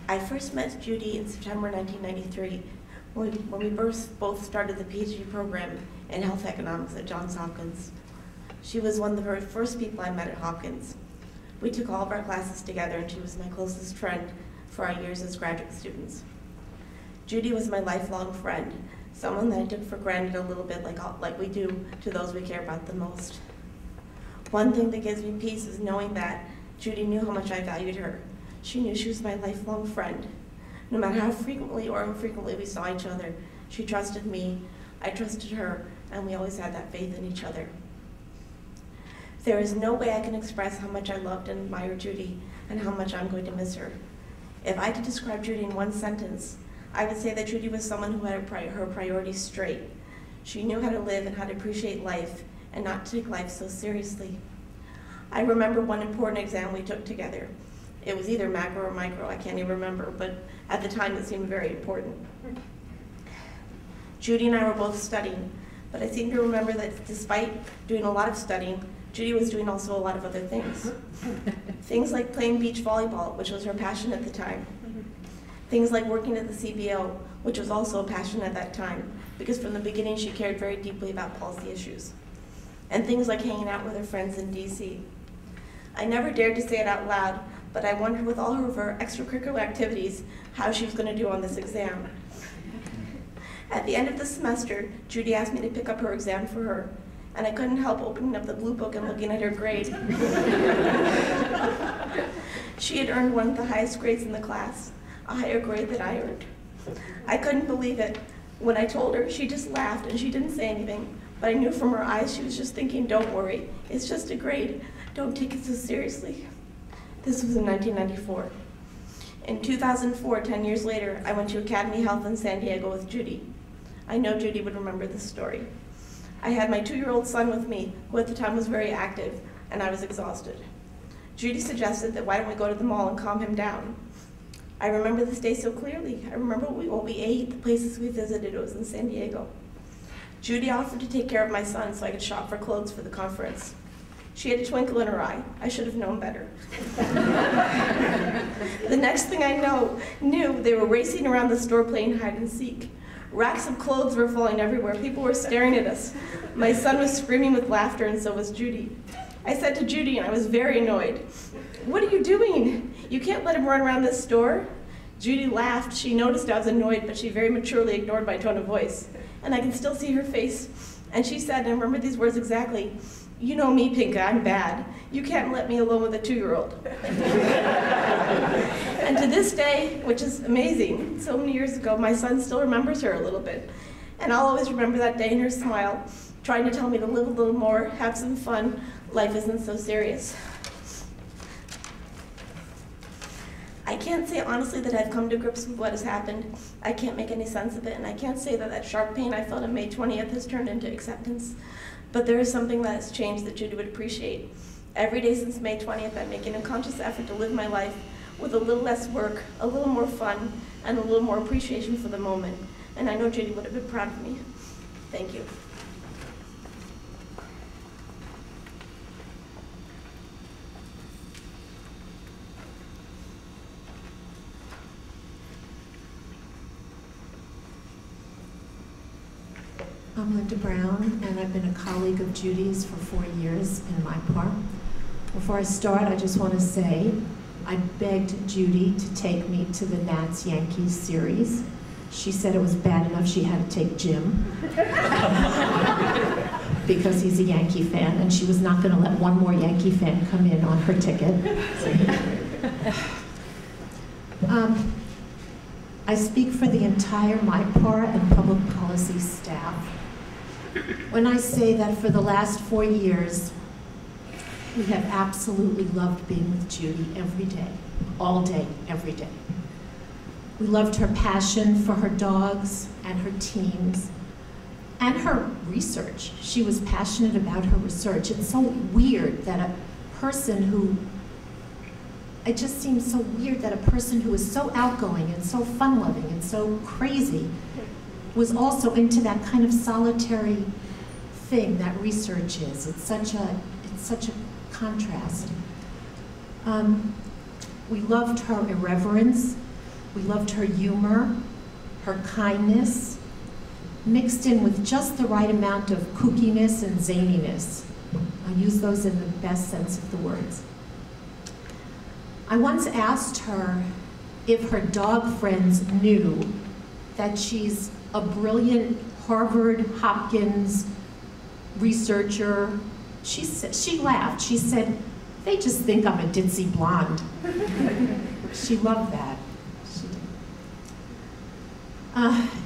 I first met Judy in September 1993 when we both started the PhD program in health economics at Johns Hopkins. She was one of the very first people I met at Hopkins. We took all of our classes together, and she was my closest friend for our years as graduate students. Judy was my lifelong friend, someone that I took for granted a little bit like we do to those we care about the most. One thing that gives me peace is knowing that Judy knew how much I valued her. She knew she was my lifelong friend. No matter how frequently or infrequently we saw each other, she trusted me, I trusted her, and we always had that faith in each other. There is no way I can express how much I loved and admired Judy and how much I'm going to miss her. If I could describe Judy in one sentence, I would say that Judy was someone who had her priorities straight. She knew how to live and how to appreciate life and not take life so seriously. I remember one important exam we took together. It was either macro or micro, I can't even remember, but at the time it seemed very important. Judy and I were both studying, but I seem to remember that despite doing a lot of studying, Judy was doing also a lot of other things. Things like playing beach volleyball, which was her passion at the time. Things like working at the CBO, which was also a passion at that time, because from the beginning she cared very deeply about policy issues. And things like hanging out with her friends in DC. I never dared to say it out loud, but I wondered with all of her extracurricular activities how she was going to do on this exam. At the end of the semester, Judy asked me to pick up her exam for her, and I couldn't help opening up the blue book and looking at her grade. She had earned one of the highest grades in the class, a higher grade than I earned. I couldn't believe it. When I told her, she just laughed and she didn't say anything, but I knew from her eyes she was just thinking, don't worry, it's just a grade. Don't take it so seriously. This was in 1994. In 2004, 10 years later, I went to Academy Health in San Diego with Judy. I know Judy would remember this story. I had my 2-year-old son with me, who at the time was very active, and I was exhausted. Judy suggested that why don't we go to the mall and calm him down. I remember this day so clearly. I remember what we ate, the places we visited. It was in San Diego. Judy offered to take care of my son so I could shop for clothes for the conference. She had a twinkle in her eye. I should have known better. The next thing I knew, they were racing around the store playing hide and seek. Racks of clothes were falling everywhere. People were staring at us. My son was screaming with laughter, and so was Judy. I said to Judy, and I was very annoyed, "What are you doing? You can't let him run around this store." Judy laughed. She noticed I was annoyed, but she very maturely ignored my tone of voice. And I can still see her face. And she said, and I remember these words exactly, "You know me, Pinka, I'm bad. You can't let me alone with a 2-year-old. And to this day, which is amazing, so many years ago, my son still remembers her a little bit. And I'll always remember that day and her smile, trying to tell me to live a little more, have some fun. Life isn't so serious. I can't say honestly that I've come to grips with what has happened. I can't make any sense of it, and I can't say that that sharp pain I felt on May 20th has turned into acceptance. But there is something that has changed that Judy would appreciate. Every day since May 20th, I'm making a conscious effort to live my life with a little less work, a little more fun, and a little more appreciation for the moment. And I know Judy would have been proud of me. Thank you. I'm Linda Brown, and I've been a colleague of Judy's for 4 years in my part. Before I start, I just want to say I begged Judy to take me to the Nats Yankees series. She said it was bad enough she had to take Jim because he's a Yankee fan, and she was not going to let one more Yankee fan come in on her ticket. I speak for the entire MyPAR and public policy staff when I say that for the last 4 years, we have absolutely loved being with Judy every day, all day, every day. We loved her passion for her dogs and her teams and her research. She was passionate about her research. It's so weird that a person who, it just seems so weird that a person who is so outgoing and so fun-loving and so crazy was also into that kind of solitary thing that research is. It's such a contrast. We loved her irreverence. We loved her humor, her kindness, mixed in with just the right amount of kookiness and zaniness. I use those in the best sense of the words. I once asked her if her dog friends knew that she's a brilliant Harvard, Hopkins researcher. She laughed. She said, "They just think I'm a ditzy blonde." She loved that.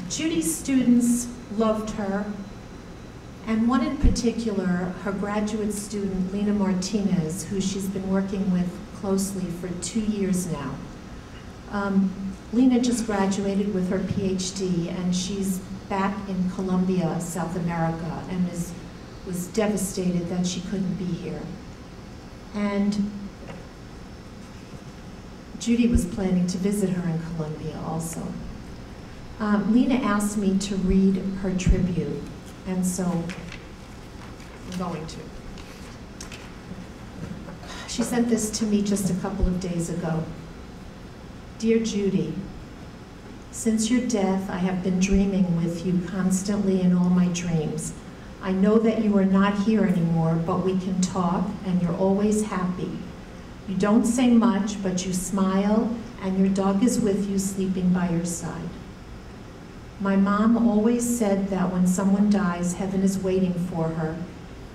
Judy's students loved her, and one in particular, her graduate student, Lena Martinez, who she's been working with closely for 2 years now. Lena just graduated with her PhD, and she's back in Colombia, South America, and was devastated that she couldn't be here. And Judy was planning to visit her in Colombia also. Lena asked me to read her tribute, and so I'm going to. She sent this to me just a couple of days ago. "Dear Judy, since your death, I have been dreaming with you constantly in all my dreams. I know that you are not here anymore, but we can talk, and you're always happy. You don't say much, but you smile, and your dog is with you, sleeping by your side. My mom always said that when someone dies, heaven is waiting for her,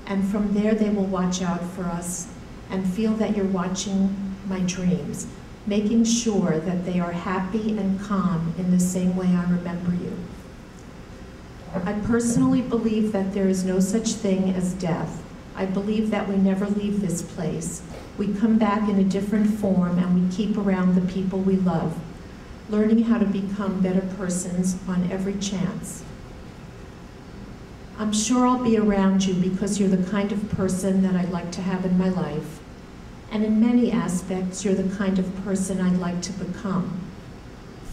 and from there they will watch out for us and feel that you're watching my dreams, making sure that they are happy and calm in the same way I remember you. I personally believe that there is no such thing as death. I believe that we never leave this place. We come back in a different form, and we keep around the people we love, learning how to become better persons on every chance. I'm sure I'll be around you because you're the kind of person that I'd like to have in my life. And in many aspects, you're the kind of person I'd like to become.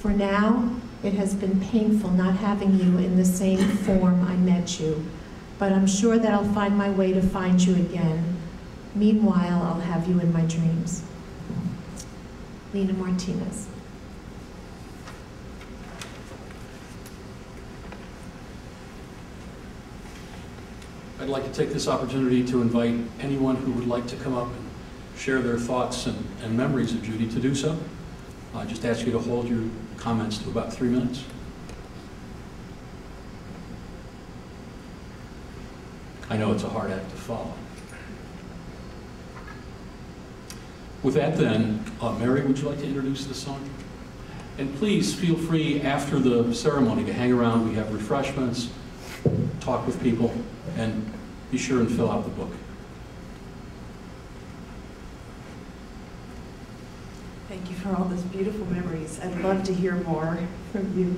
For now, it has been painful not having you in the same form I met you, but I'm sure that I'll find my way to find you again. Meanwhile, I'll have you in my dreams." Lena Martinez. I'd like to take this opportunity to invite anyone who would like to come up and share their thoughts and memories of Judy to do so. I just ask you to hold your comments to about 3 minutes. I know it's a hard act to follow. With that then, Mary, would you like to introduce the song? And please feel free after the ceremony to hang around. We have refreshments, talk with people, and be sure and fill out the book. Thank you for all those beautiful memories. I'd love to hear more from you.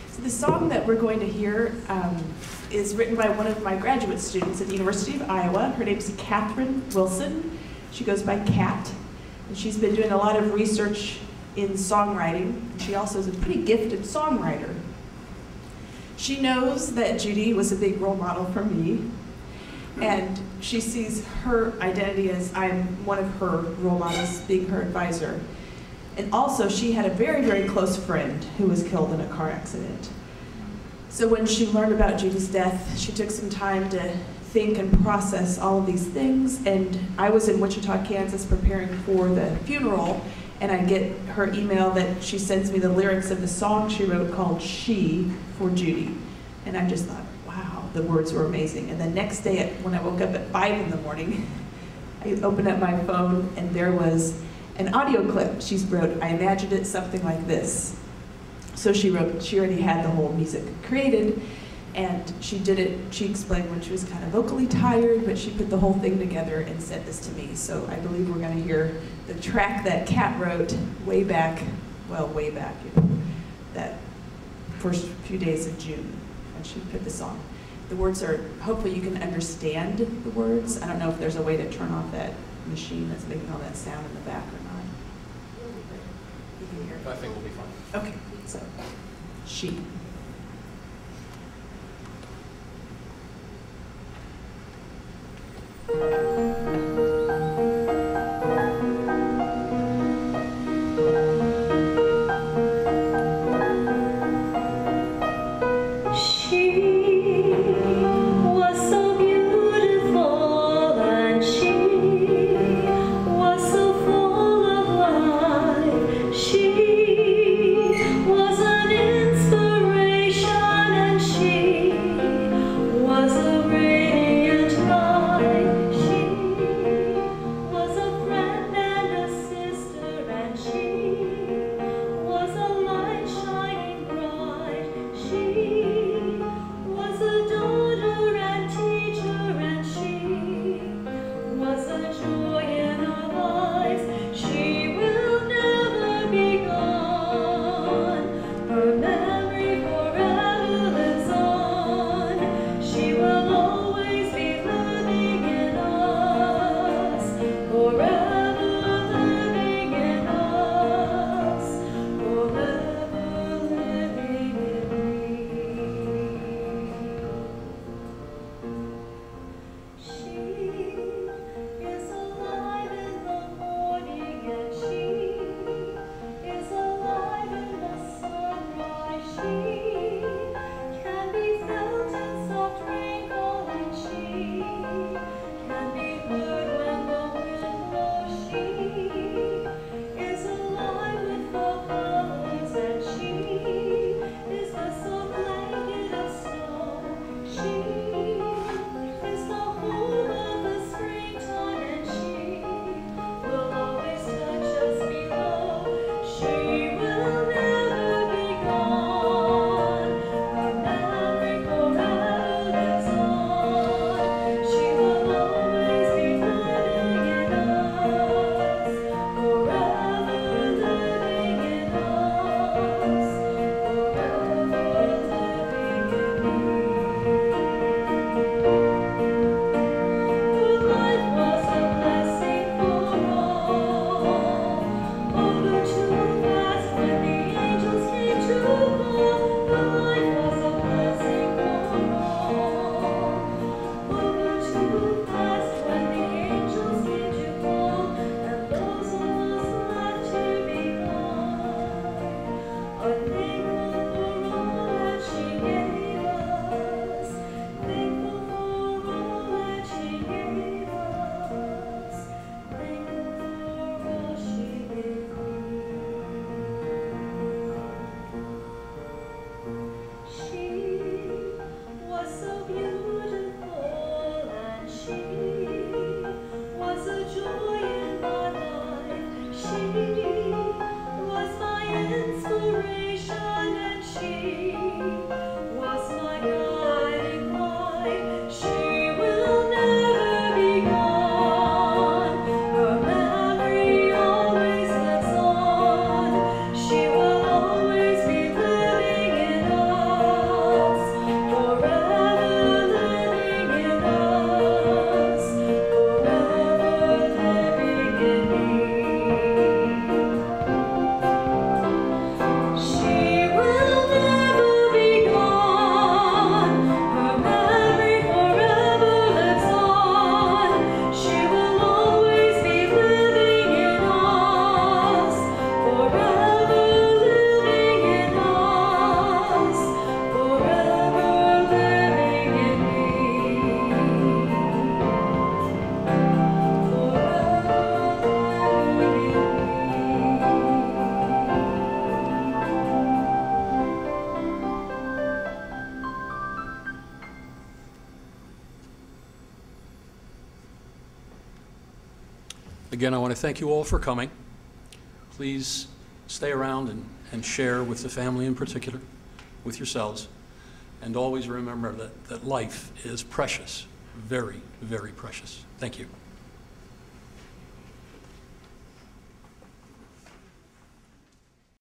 So the song that we're going to hear is written by one of my graduate students at the University of Iowa. Her name's Catherine Wilson. She goes by Kat, and she's been doing a lot of research in songwriting. She also is a pretty gifted songwriter. She knows that Judy was a big role model for me, and she sees her identity as I'm one of her role models, being her advisor. And also, she had a very, very close friend who was killed in a car accident. So when she learned about Judy's death, she took some time to think and process all of these things. And I was in Wichita, Kansas preparing for the funeral, and I get her email that she sends me the lyrics of the song she wrote called She for Judy. And I just thought, wow, the words were amazing. And the next day when I woke up at 5 in the morning, I opened up my phone and there was an audio clip she wrote. I imagined it something like this. So she already had the whole music created, and she did it, she explained when she was kind of vocally tired, but she put the whole thing together and sent this to me. So I believe we're gonna hear the track that Kat wrote way back, that first few days of June when she put this on. The words are, hopefully you can understand the words. I don't know if there's a way to turn off that machine that's making all that sound in the back or not. You can hear it. I think we'll be fine. Okay, so, She. She was an inspiration. Again, I want to thank you all for coming. Please stay around and share with the family in particular, with yourselves, and always remember that life is precious, very, very precious. Thank you.